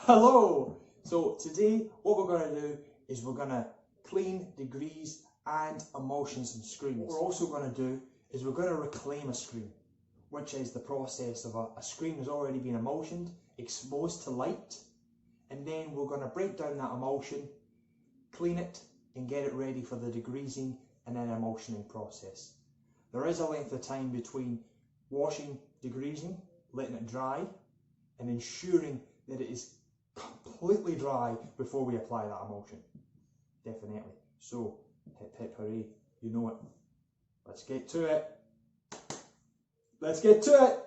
Hello! So today what we're going to do is we're going to clean, degrease and emulsion some screens. What we're also going to do is we're going to reclaim a screen, which is the process of a screen has already been emulsioned, exposed to light, and then we're going to break down that emulsion, clean it and get it ready for the degreasing and then emulsioning process. There is a length of time between washing, degreasing, letting it dry and ensuring that it is completely dry before we apply that emulsion. Definitely. So, hip hip hooray, you know it. Let's get to it. Let's get to it!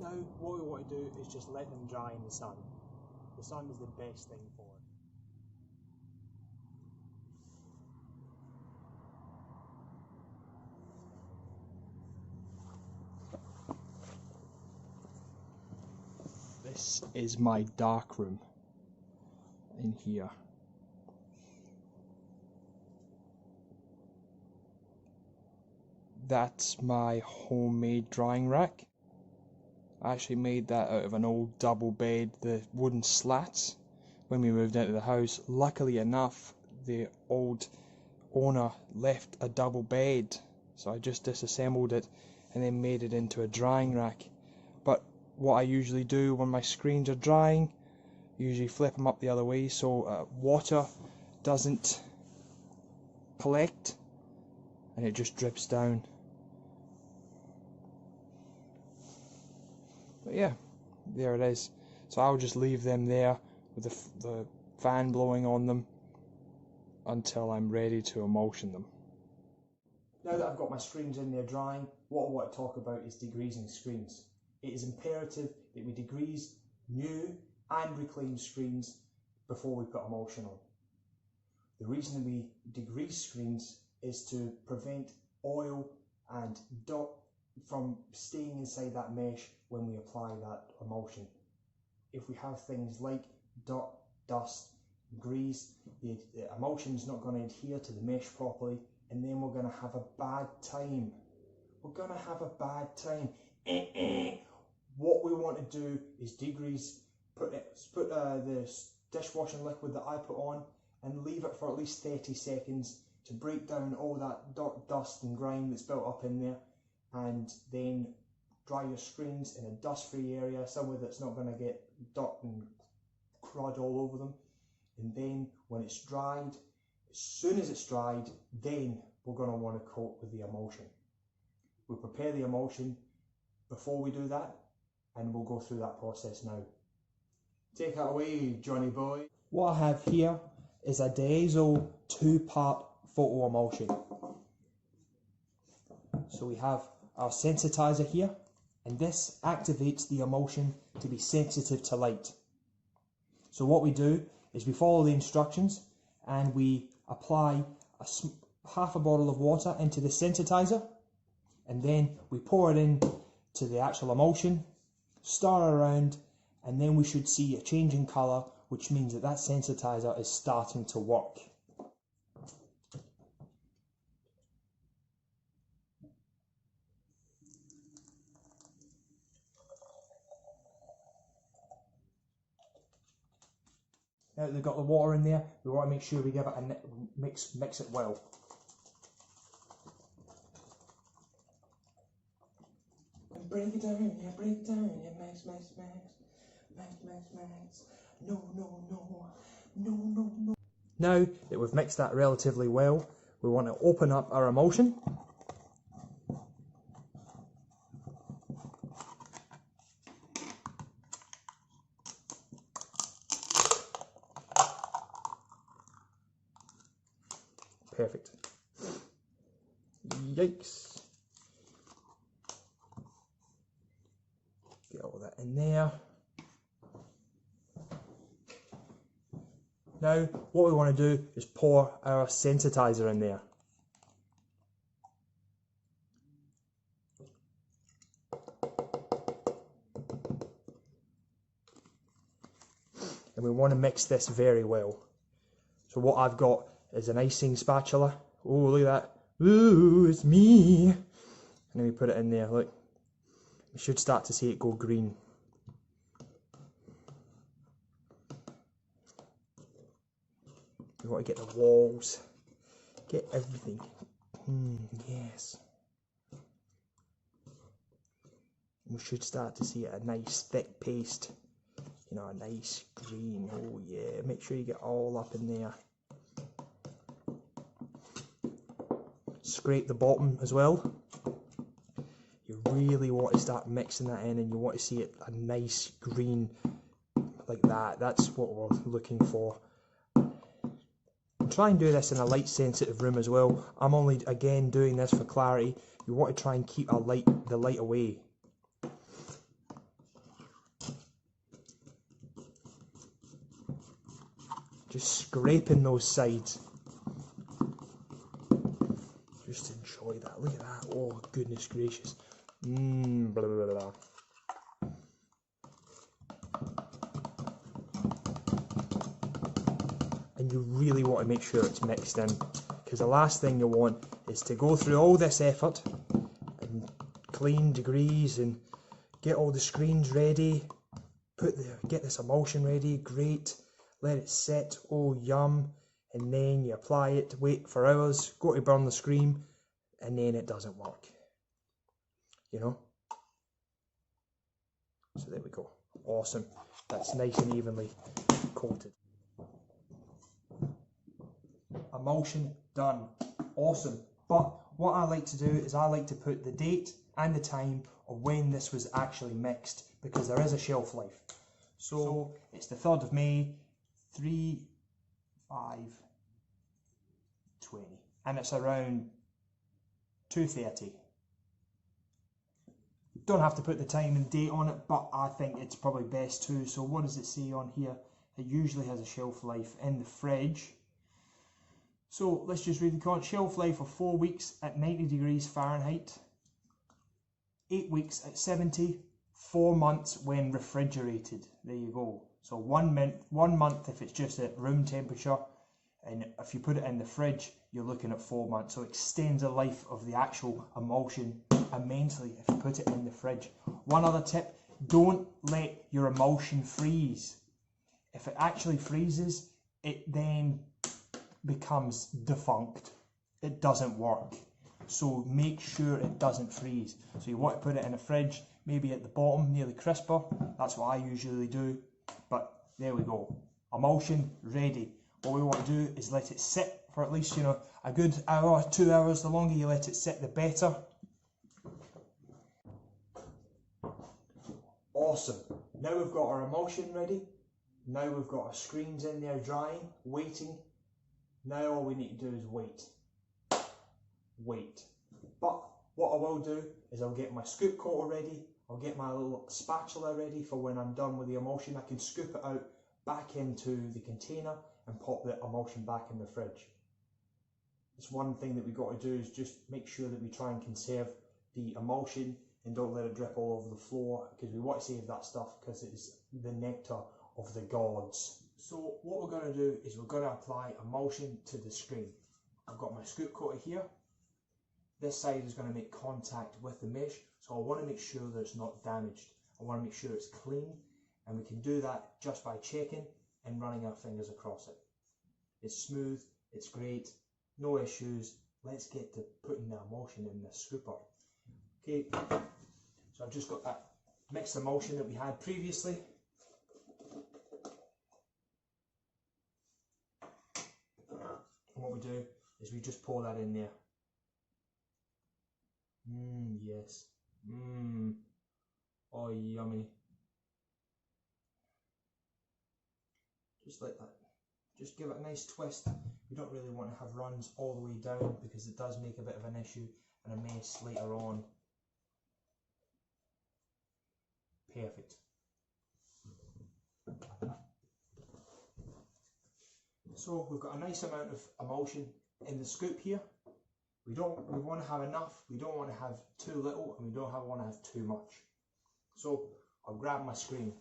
Now what we want to do is just let them dry in the sun. The sun is the best thing for it. This is my dark room in here. That's my homemade drying rack. I actually made that out of an old double bed, the wooden slats, when we moved into the house. Luckily enough, the old owner left a double bed, so I just disassembled it and then made it into a drying rack. But what I usually do when my screens are drying, usually flip them up the other way so water doesn't collect and it just drips down. But yeah, there it is. So I'll just leave them there with the fan blowing on them until I'm ready to emulsion them. Now that I've got my screens in there drying, what I want to talk about is degreasing screens. It is imperative that we degrease new and reclaimed screens before we put emulsion on. The reason we degrease screens is to prevent oil and dirt from staying inside that mesh when we apply that emulsion. If we have things like dirt, dust, grease, the emulsion is not going to adhere to the mesh properly, and then we're going to have a bad time. We're going to have a bad time. what we want to do is degrease, put the dishwashing liquid that I put on and leave it for at least 30 seconds to break down all that dirt, dust and grime that's built up in there, and then dry your screens in a dust-free area, somewhere that's not going to get dirt and crud all over them. And then when it's dried, as soon as it's dried, then we're going to want to coat with the emulsion. We'll prepare the emulsion before we do that, and we'll go through that process now. Take it away, Johnny boy. What I have here is a Degrease 2-part photo emulsion. So we have our sensitizer here, and this activates the emulsion to be sensitive to light. So what we do is we follow the instructions and we apply half a bottle of water into the sensitizer, and then we pour it in to the actual emulsion, stir around, and then we should see a change in colour, which means that sensitizer is starting to work. Now that they've got the water in there, we want to make sure we give it a mix it well. Break it down, yeah, break it down, yeah, max. No. Now that we've mixed that relatively well, we want to open up our emulsion. Perfect. Yikes. Get all that in there. Now, what we want to do is pour our sensitizer in there. And we want to mix this very well. So what I've got is an icing spatula. Oh, look at that. Ooh, it's me. And then we put it in there, look. You should start to see it go green. We want to get the walls, get everything. Yes. We should start to see a nice thick paste. You know, a nice green. Oh yeah, make sure you get all up in there. Scrape the bottom as well. You really want to start mixing that in, and you want to see it a nice green like that. That's what we're looking for. Try and do this in a light sensitive room as well. I'm only again doing this for clarity. You want to try and keep the light away. Just scraping those sides. Just enjoy that. Look at that. Oh goodness gracious. Blah, blah, blah. And you really want to make sure it's mixed in, because the last thing you want is to go through all this effort and clean, degrease, and get all the screens ready, get this emulsion ready, great, let it set, oh yum, and then you apply it, wait for hours, go to burn the screen, and then it doesn't work, you know. So there we go, awesome, that's nice and evenly coated. Emulsion done, awesome. But what I like to do is I like to put the date and the time of when this was actually mixed, because there is a shelf life. So it's the 3rd of May, 3/5/20, and it's around 2:30. Don't have to put the time and date on it, but I think it's probably best to. So what does it say on here? It usually has a shelf life in the fridge. So let's just read the comment. Shelf life of 4 weeks at 90 degrees Fahrenheit, 8 weeks at 70, 4 months when refrigerated. There you go. So 1 month if it's just at room temperature, and if you put it in the fridge, you're looking at 4 months. So it extends the life of the actual emulsion immensely if you put it in the fridge. One other tip, don't let your emulsion freeze. If it actually freezes, it then becomes defunct. It doesn't work. So make sure it doesn't freeze. So you want to put it in a fridge, maybe at the bottom near the crisper. That's what I usually do. But there we go. Emulsion ready. What we want to do is let it sit for at least, a good hour, 2 hours. The longer you let it sit, the better. Awesome. Now we've got our emulsion ready. Now we've got our screens in there drying, waiting. Now all we need to do is wait. But what I will do is I'll get my scoop coater ready. I'll get my little spatula ready for when I'm done with the emulsion. I can scoop it out back into the container and pop the emulsion back in the fridge. It's one thing that we've got to do is just make sure that we try and conserve the emulsion and don't let it drip all over the floor, because we want to save that stuff because it's the nectar of the gods. So what we're going to do is we're going to apply emulsion to the screen. I've got my scoop coater here. This side is going to make contact with the mesh, so I want to make sure that it's not damaged. I want to make sure it's clean, and we can do that just by checking and running our fingers across it. It's smooth, it's great, no issues. Let's get to putting the emulsion in the scooper. Okay, so I've just got that mixed emulsion that we had previously. And what we do is we just pour that in there. Yes. Oh, yummy. Just like that. Just give it a nice twist. You don't really want to have runs all the way down because it does make a bit of an issue and a mess later on. Perfect. So we've got a nice amount of emulsion in the scoop here. We want to have enough, we don't want to have too little, and we don't want to have too much. So I'll grab my screen.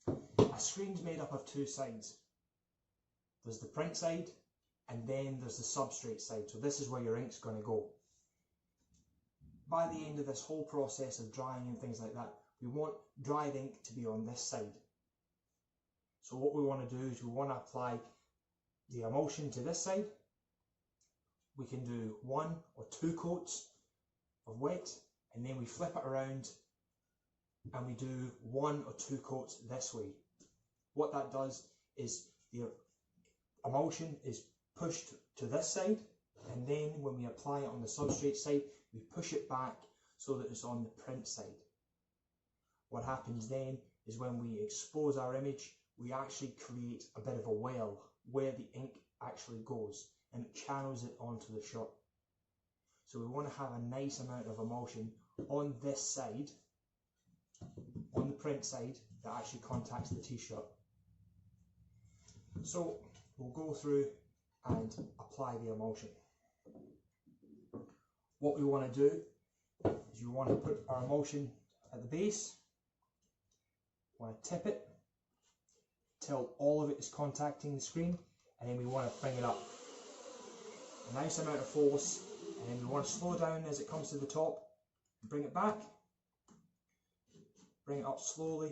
A screen's made up of two sides. There's the print side, and then there's the substrate side. So this is where your ink's going to go. By the end of this whole process of drying and things like that, we want dried ink to be on this side. So what we want to do is we want to apply the emulsion to this side. We can do 1 or 2 coats of wet, and then we flip it around and we do 1 or 2 coats this way. What that does is the emulsion is pushed to this side, and then when we apply it on the substrate side, we push it back so that it's on the print side. What happens then is when we expose our image, we actually create a bit of a well where the ink actually goes, and it channels it onto the shirt. So we want to have a nice amount of emulsion on this side, on the print side, that actually contacts the t-shirt. So we'll go through and apply the emulsion. What we want to do is we want to put our emulsion at the base. We want to tip it till all of it is contacting the screen, and then we want to bring it up. A nice amount of force, and then we want to slow down as it comes to the top, bring it back, bring it up slowly,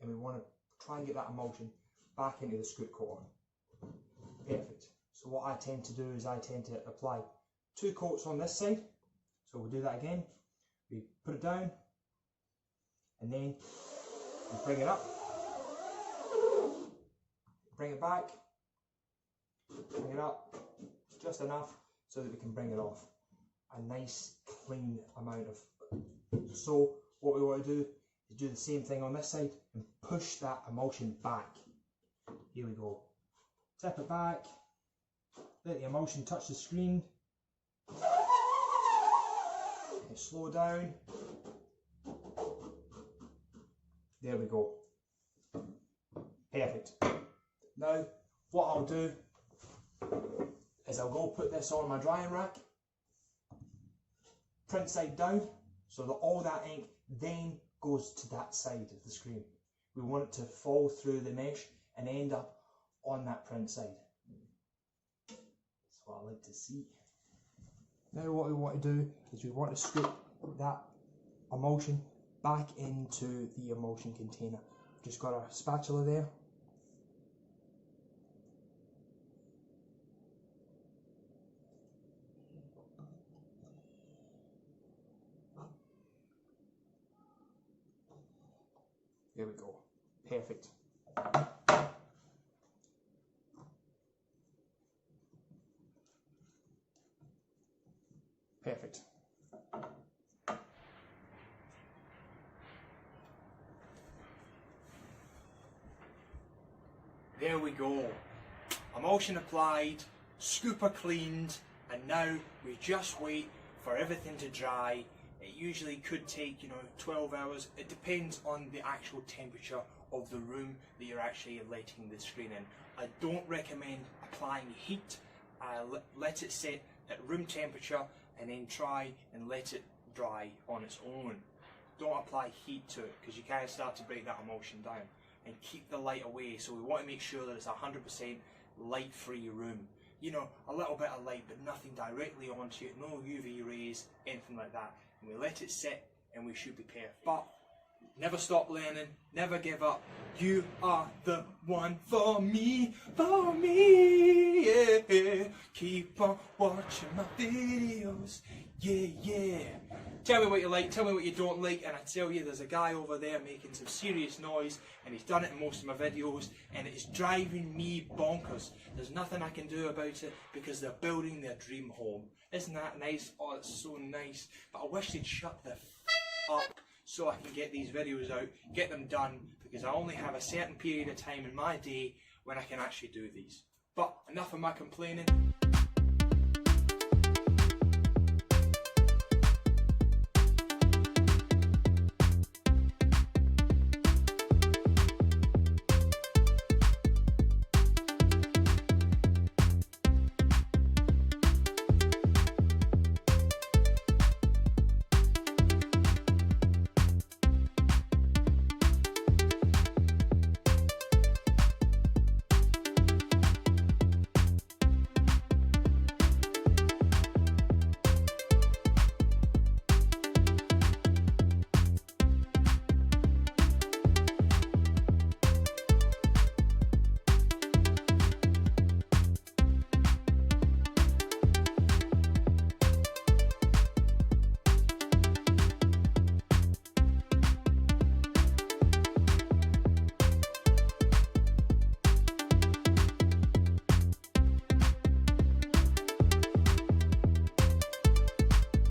and we want to try and get that emulsion back into the scoop coater. Perfect. So what I tend to do is I tend to apply 2 coats on this side. So we'll do that again. We put it down, and then we bring it up, bring it back, bring it up just enough so that we can bring it off. A nice clean amount of. So what we want to do is do the same thing on this side and push that emulsion back. Here we go. Tip it back, let the emulsion touch the screen, and slow down. There we go. Perfect. Now what I'll do is I'll go put this on my drying rack, print side down, so that all that ink then goes to that side of the screen. We want it to fall through the mesh and end up on that print side. That's what I like to see. Now what we want to do is we want to scoop that emulsion back into the emulsion container. Just got a spatula there. There we go. Perfect. Perfect. There we go. Emulsion applied, scooper cleaned, and now we just wait for everything to dry. It usually could take, 12 hours. It depends on the actual temperature of the room that you're actually letting the screen in. I don't recommend applying heat. Let it sit at room temperature and then try and let it dry on its own. Don't apply heat to it because you can start to break that emulsion down. And keep the light away, so we want to make sure that it's 100% light-free room. A little bit of light, but nothing directly onto it, no UV rays, anything like that. And we let it sit, and we should be perfect. But never stop learning, never give up. You are the one for me, yeah. Keep on watching my videos, yeah. Tell me what you like, tell me what you don't like, and I tell you there's a guy over there making some serious noise, and he's done it in most of my videos, and it's driving me bonkers. There's nothing I can do about it because they're building their dream home. Isn't that nice? Oh, it's so nice. But I wish they'd shut the up so I can get these videos out, get them done, because I only have a certain period of time in my day when I can actually do these. But enough of my complaining.